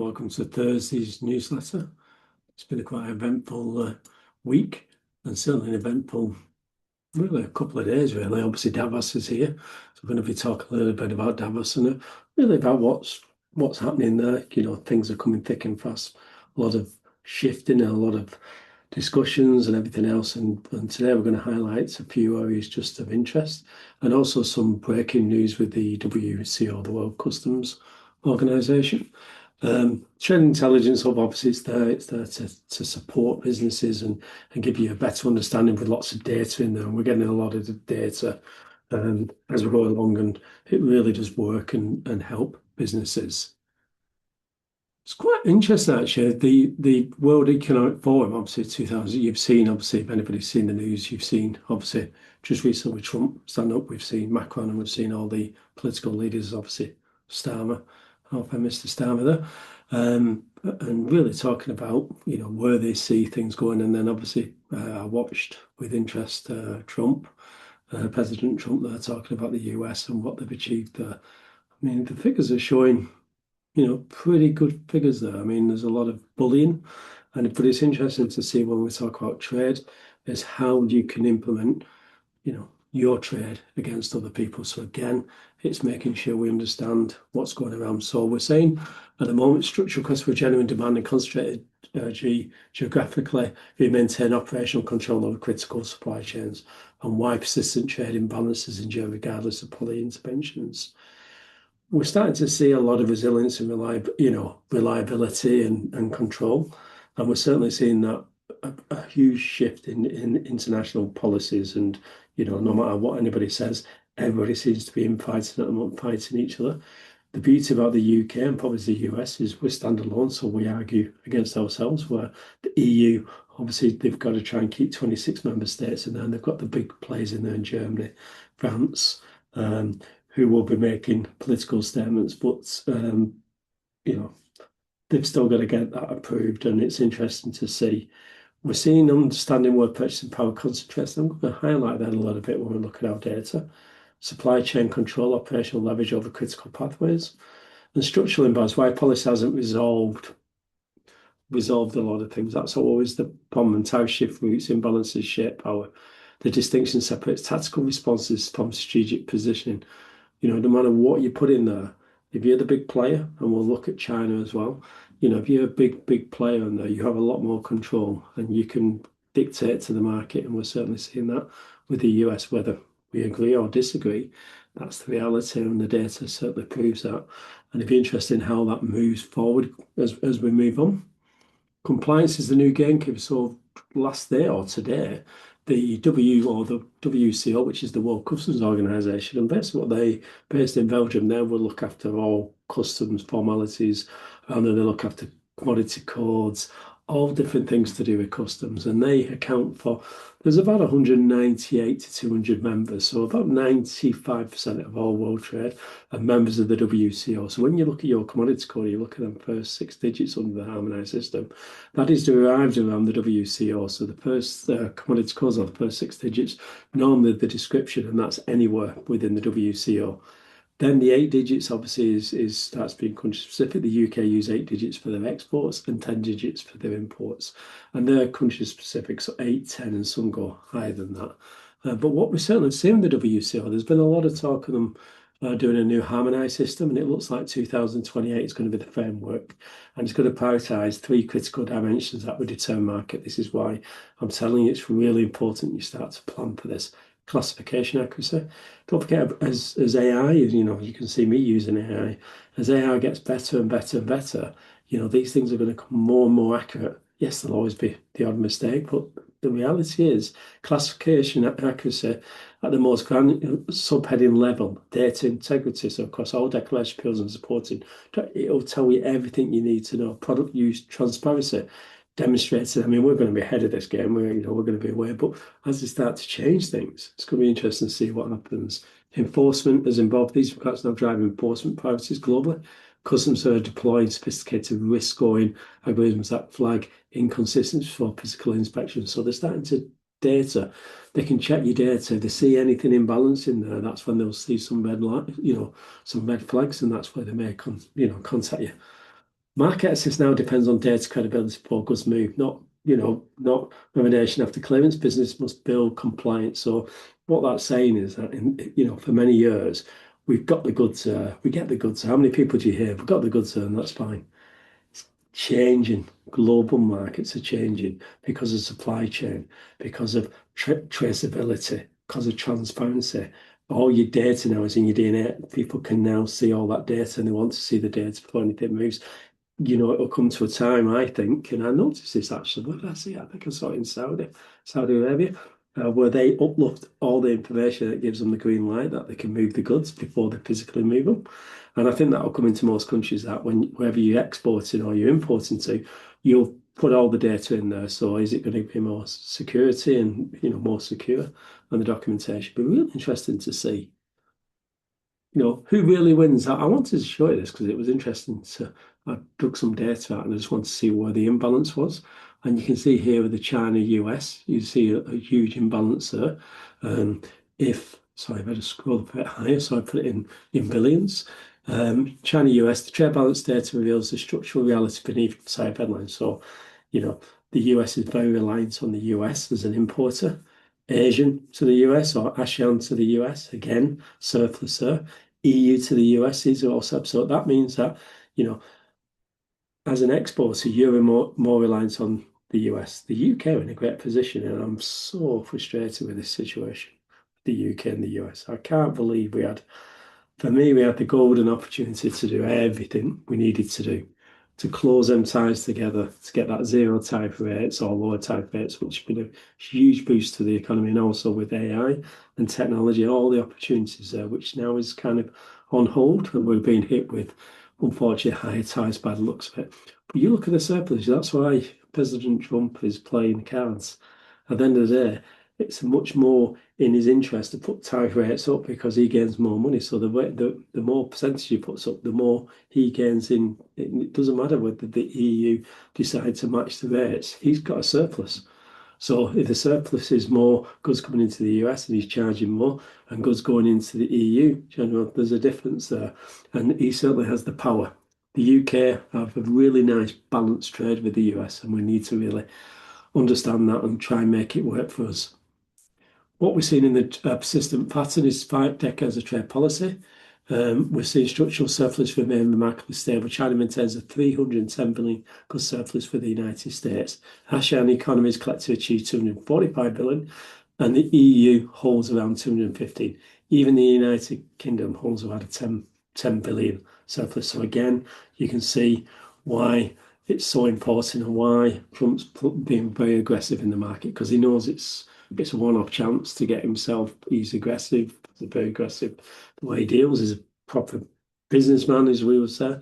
welcome to Thursday's newsletter. It's been a quite eventful week, and certainly an eventful, really a couple of days really. Obviously Davos is here, so we're going to be talking a little bit about Davos and really about what's happening there. Things are coming thick and fast, a lot of shifting and a lot of discussions and everything else, and today we're going to highlight a few areas just of interest, and also some breaking news with the WCO, the World Customs Organization. Trade Intelligence Hub, obviously it's there to support businesses and give you a better understanding with lots of data in there, and we're getting a lot of the data as we go along, and it really does work and help businesses. It's quite interesting actually. The World Economic Forum, obviously 2000. You've seen, obviously, if anybody's seen the news, you've seen obviously just recently Trump stand up. We've seen Macron, and we've seen all the political leaders, obviously Starmer, Mr. Starmer there, and really talking about where they see things going. And then obviously I watched with interest Trump, President Trump, there talking about the US and what they've achieved there. I mean, the figures are showing pretty good figures there. I mean, there's a lot of bullying, but it's interesting to see when we talk about trade is how you can implement, your trade against other people. So again, it's making sure we understand what's going around. So we're saying at the moment, structural costs for genuine demand and concentrated geographically, we maintain operational control over critical supply chains and why persistent trade imbalances endure regardless of policy interventions. We're starting to see a lot of resilience and reliability and control, and we're certainly seeing that a huge shift in international policies. And no matter what anybody says, everybody seems to be infighting at the moment, fighting each other. The beauty about the UK and probably the US is we're standalone, so we argue against ourselves. Where the EU, obviously, they've got to try and keep 26 member states in there, and they've got the big players in there in Germany, France, who will be making political statements, but they've still got to get that approved, and it's interesting to see. We're seeing understanding where purchasing power concentrates. I'm going to highlight that a little bit when we look at our data. Supply chain control, operational leverage over critical pathways, and structural imbalance, why policy hasn't resolved a lot of things. That's always the problem. And tariff shift routes, imbalances shape power. The distinction separates tactical responses from strategic positioning. No matter what you put in there, if you're the big player, and we'll look at China as well, if you're a big player in there, you have a lot more control and you can dictate to the market. And we're certainly seeing that with the US, whether we agree or disagree. That's the reality, and the data certainly proves that. And it'd be interesting how that moves forward as we move on. Compliance is the new gamekeeper. So last day or today, the WCO, which is the World Customs Organization, and basically what they, based in Belgium, they will look after all customs formalities, and then they look after commodity codes, all different things to do with customs, and they account for, there's about 198 to 200 members, so about 95% of all world trade are members of the WCO. So when you look at your commodity code, you look at them first 6 digits under the harmonized system, that is derived around the WCO. So the first commodity codes are the first 6 digits, normally the description, and that's anywhere within the WCO. Then the 8 digits obviously is starts being country specific. The UK use 8 digits for their exports and 10 digits for their imports, and they're country specific, so 8, 10, and some go higher than that. But what we certainly see in the WCO, there's been a lot of talk of them doing a new harmonised system, and it looks like 2028 is going to be the framework, and it's going to prioritise 3 critical dimensions that would determine market. This is why I'm telling you it's really important you start to plan for this. Classification accuracy. Don't forget, as AI, you can see me using AI. As AI gets better and better and better, these things are going to become more and more accurate. Yes, there'll always be the odd mistake, but the reality is classification accuracy at the most grand subheading level, data integrity, so across all declaration fields and supporting, it'll tell you everything you need to know. Product use transparency demonstrates it. I mean, we're going to be ahead of this game. We're going to be aware, but as they start to change things, it's going to be interesting to see what happens. Enforcement is involved. These requirements now drive enforcement priorities globally. Customs are deploying sophisticated risk scoring algorithms that flag inconsistencies for physical inspection. So they're starting to data. They can check your data. If they see anything imbalance in there, that's when they'll see some red light, some red flags, and that's where they may contact you. Market access now depends on data credibility before goods move, not remediation after clearance. Business must build compliance. So what that's saying is that for many years we've got the goods, we get the goods. How many people do you hear? We've got the goods, and that's fine. It's changing. Global markets are changing because of supply chain, because of traceability, because of transparency. All your data now is in your DNA. People can now see all that data, and they want to see the data before anything moves. It'll come to a time, I think, and I noticed this actually. Where did I see it? I think I saw it in Saudi Arabia, where they upload all the information that gives them the green light that they can move the goods before they physically move them. And I think that will come into most countries that wherever you're exporting or you're importing to, you'll put all the data in there. So is it going to be more security and more secure? And the documentation be really interesting to see who really wins. I wanted to show you this because it was interesting I dug some data out and I just wanted to see where the imbalance was. And you can see here with the China US, you see a huge imbalance there. Sorry, I better scroll a bit higher, so I put it in billions. China US, the trade balance data reveals the structural reality beneath the side headlines. So, the US is very reliant on the US as an importer. Asian to the US or ASEAN to the US, again, surplus there. EU to the US, these are also, so that means that, as an exporter, you're more reliant on the US. The UK are in a great position, and I'm so frustrated with this situation, the UK and the US. I can't believe for me, we had the golden opportunity to do everything we needed to do to close them ties together to get that zero type rates or lower type rates, which have been a huge boost to the economy, and also with AI and technology, all the opportunities there, which now is kind of on hold, and we're being hit with, unfortunately, higher ties by the looks of it. But you look at the surplus, that's why President Trump is playing cards. At the end of the day, it's much more in his interest to put tariff rates up because he gains more money. So the more percentage he puts up, the more he gains in. It doesn't matter whether the EU decide to match the rates. He's got a surplus. So if the surplus is more goods coming into the US and he's charging more, and goods going into the EU, there's a difference there. And he certainly has the power. The UK have a really nice balanced trade with the US, and we need to really understand that and try and make it work for us. What we're seeing in the persistent pattern is 5 decades of trade policy. We're seeing structural surplus remain remarkably stable. China maintains a 310 billion goods surplus for the United States. ASEAN economies collectively achieved 245 billion, and the EU holds around 215. Even the United Kingdom holds about a 10 billion surplus. So again, you can see why it's so important and why Trump's being very aggressive in the market, because he knows it's a one-off chance to get himself. He's aggressive, he's very aggressive. The way he deals is a proper businessman, as we would say.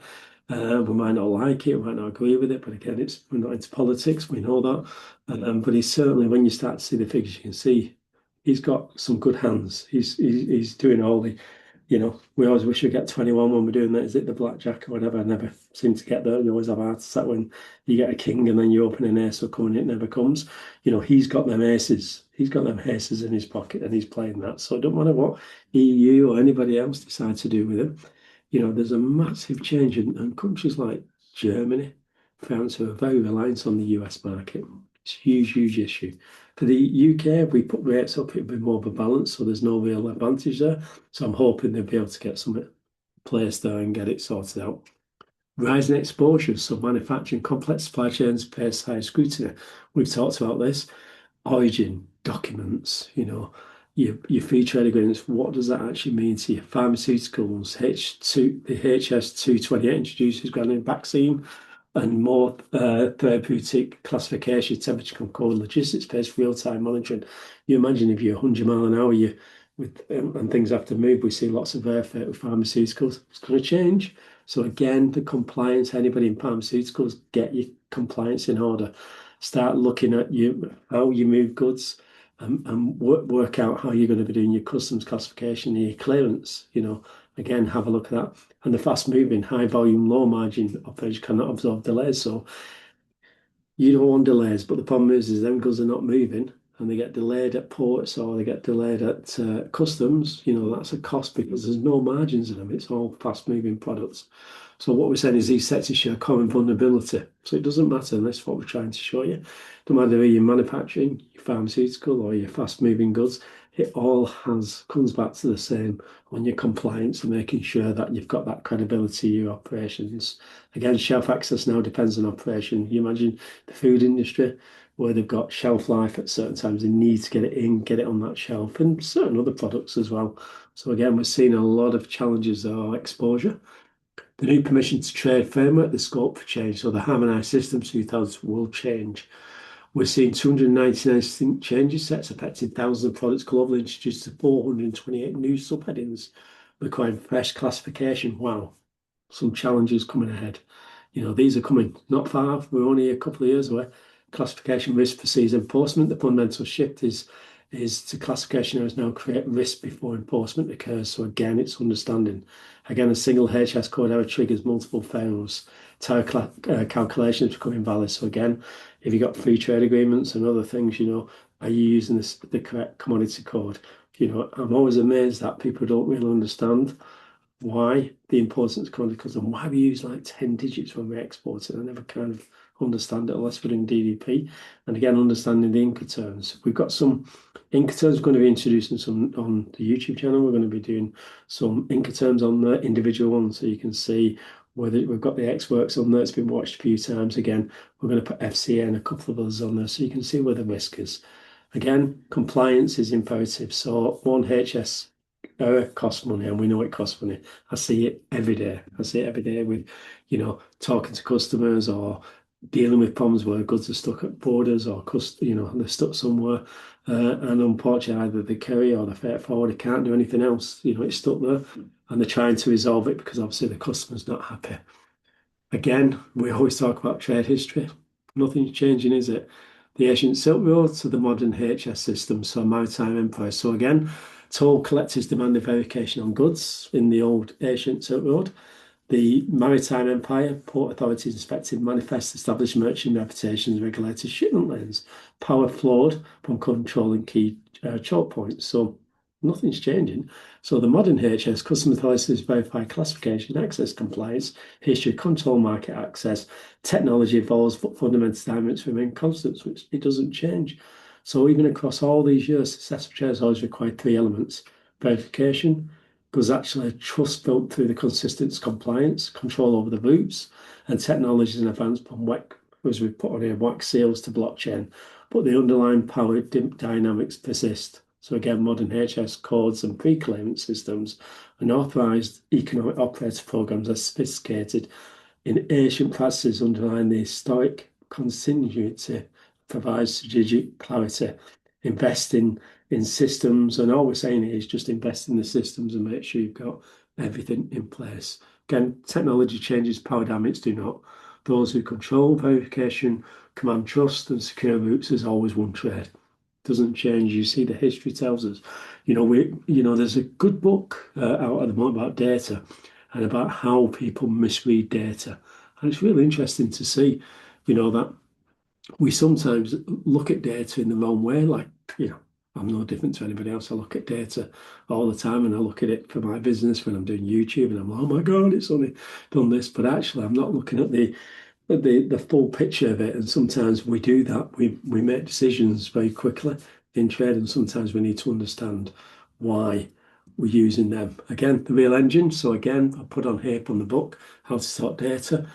We might not like it, we might not agree with it, but again, we're not into politics, we know that. But he's certainly, when you start to see the figures, you can see he's got some good hands. He's doing all the, we always wish we get 21 when we're doing that. Is it the blackjack or whatever? I never seem to get there. You always have a heart attack when you get a king and then you open an ace or coming, it never comes. He's got them aces. He's got them aces in his pocket and he's playing that. So it don't matter what EU or anybody else decide to do with him. There's a massive change, and countries like Germany, France, who are very reliant on the US market. It's a huge, huge issue. For the UK, if we put rates up, it'd be more of a balance, so there's no real advantage there. So I'm hoping they'll be able to get something placed there and get it sorted out. Rising exposures, so manufacturing complex supply chains face high scrutiny. We've talked about this. Origin documents, your free trade agreements, what does that actually mean to your pharmaceuticals? The HS228 introduces granted vaccine and more therapeutic classification, temperature control, logistics-based real-time monitoring. You imagine if you're 100 mile an hour, and things have to move. We see lots of airfare with pharmaceuticals. It's going to change. So again, the compliance, anybody in pharmaceuticals, get your compliance in order. Start looking at how you move goods, and work out how you're going to be doing your customs classification and your clearance. Again, have a look at that. And the fast-moving, high-volume, low-margin operation cannot absorb delays. So you don't want delays, but the problem is them goods are not moving, and they get delayed at ports or they get delayed at customs. That's a cost because there's no margins in them. It's all fast-moving products. So what we're saying is these sectors share common vulnerability. So it doesn't matter, and that's what we're trying to show you. No matter whether you're manufacturing, your pharmaceutical, or your fast-moving goods, it all comes back to the same on your compliance and making sure that you've got that credibility in your operations. Again, shelf access now depends on operation. You imagine the food industry where they've got shelf life at certain times, they need to get it in, get it on that shelf, and certain other products as well. So again, we're seeing a lot of challenges or exposure. The new permission to trade framework, the scope for change, so the harmonised system 2000 will change. We're seeing 299 distinct changes sets affecting thousands of products globally, introduced to 428 new subheadings requiring fresh classification. Wow, some challenges coming ahead. These are coming not far. We're only a couple of years away. Classification risk precedes enforcement. The fundamental shift is to classification areas now create risk before enforcement occurs. So again, it's understanding. Again, a single HS code error triggers multiple failures. Tariff calculations become invalid. So again, if you've got free trade agreements and other things, are you using the correct commodity code? I'm always amazed that people don't really understand why the importance of commodity codes and why we use like 10 digits when we export it. I never kind of understand it unless we're doing DDP. And again, understanding the Incoterms. We've got some Incoterms, we're going to be introducing some on the YouTube channel. We're going to be doing some Incoterms on the individual ones so you can see whether we've got the X works on there. It's been watched a few times. Again, we're going to put FCA and a couple of others on there so you can see where the risk is. Again, compliance is imperative. So one HS error costs money, and we know it costs money. I see it every day. I see it every day with, talking to customers or dealing with problems where goods are stuck at borders or they're stuck somewhere, and unfortunately either the carrier or the freight forwarder can't do anything else. It's stuck there, and they're trying to resolve it because obviously the customer's not happy. Again, we always talk about trade history. Nothing's changing, is it? The ancient Silk Road to the modern HS system, so maritime empire. So again, toll collectors demanded verification on goods in the old ancient Silk Road. The maritime empire, port authorities inspected manifest, established merchant reputations, regulated shipment lanes. Power flowed from controlling key choke points. So nothing's changing. So the modern HS, custom authorities verify classification, access compliance, history, control market access. Technology evolves, but fundamental dynamics remain constant, which it doesn't change. So even across all these years, successful trades always required three elements: verification, because actually trust built through the consistent compliance, control over the routes, and technologies in advance from WEC, as we put on here, WEC seals to blockchain. But the underlying power dynamics persist. So again, modern HS codes and pre-claimant systems and authorized economic operator programs are sophisticated in ancient practices underlying the historic continuity, provides strategic clarity, invest in systems. And all we're saying is just invest in the systems and make sure you've got everything in place. Again, technology changes, power dynamics do not. Those who control verification, command trust, and secure routes is always one trade. Doesn't change. You see, the history tells us. There's a good book out at the moment about data and about how people misread data, and it's really interesting to see, that we sometimes look at data in the wrong way. Like, I'm no different to anybody else. I look at data all the time, and I look at it for my business when I'm doing YouTube, and I'm like, oh my God, it's only done this. But actually, I'm not looking at the full picture of it. And sometimes we do that. We make decisions very quickly in trade, and sometimes we need to understand why we're using them. Again, the real engine. So again, I put on here from the book, How to Sort Data.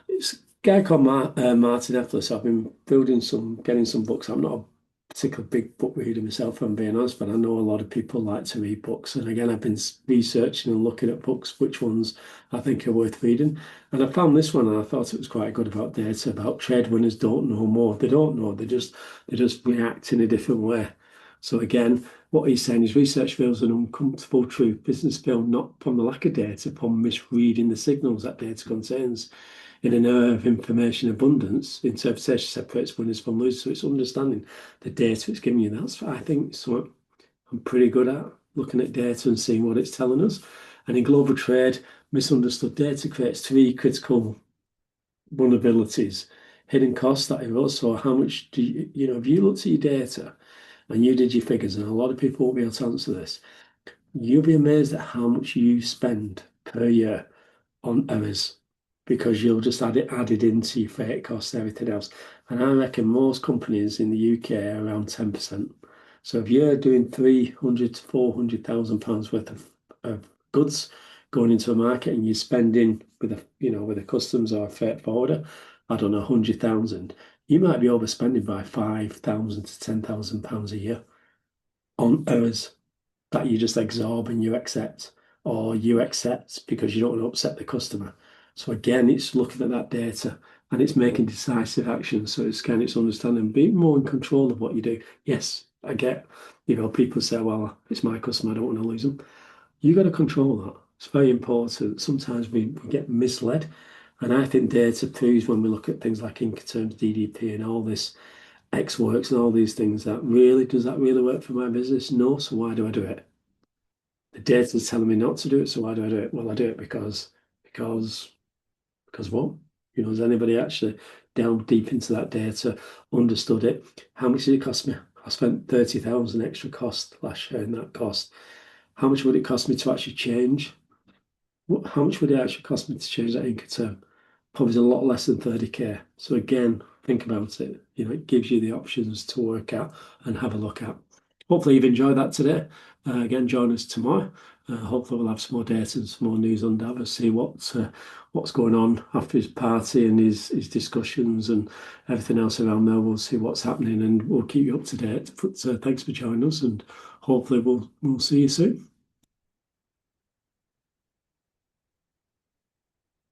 It's a guy called Martin Effler. So I've been getting some books. I'm not a particular big book reader myself, if I'm being honest, but I know a lot of people like to read books. And again, I've been researching and looking at books, which ones I think are worth reading. And I found this one, and I thought it was quite good about data, about trade winners don't know more. They don't know. They just react in a different way. So again, what he's saying is research reveals an uncomfortable truth. Business fail not from the lack of data, from misreading the signals that data contains. In an era of information abundance, interpretation separates winners from losers. So it's understanding the data it's giving you. That's what I think something I'm pretty good at, looking at data and seeing what it's telling us. And in global trade, misunderstood data creates three critical vulnerabilities. Hidden costs that erode. So how much do if you looked at your data and you did your figures, and a lot of people won't be able to answer this, you'll be amazed at how much you spend per year on errors because you'll just add it added into your freight costs and everything else. And I reckon most companies in the UK are around 10%. So if you're doing 300 to 400,000 pounds worth of goods going into a market and you're spending with a customs or a freight forwarder, I don't know, 100,000, you might be overspending by 5,000 to 10,000 pounds a year on errors that you just absorb and you accept, or you accept because you don't want to upset the customer. So again, it's looking at that data and it's making decisive action. So it's understanding, being more in control of what you do. Yes, I get, people say, well, it's my customer, I don't want to lose them. You got to control that. It's very important. Sometimes we get misled. And I think data proves when we look at things like Incoterms, DDP, and all this X works and all these things, does that really work for my business? No. So why do I do it? The data is telling me not to do it, so why do I do it? Well, I do it because what? Has anybody actually delved deep into that data, understood it? How much did it cost me? I spent 30,000 extra cost last year in that cost. How much would it cost me to actually change? How much would it actually cost me to change that Incoterm? Probably a lot less than 30K. So again, think about it. It gives you the options to work at and have a look at. Hopefully you've enjoyed that today. Again, join us tomorrow. Hopefully we'll have some more data and some more news on Davos, see what's going on after his party and his discussions and everything else around there. We'll see what's happening and we'll keep you up to date. But thanks for joining us and hopefully we'll see you soon.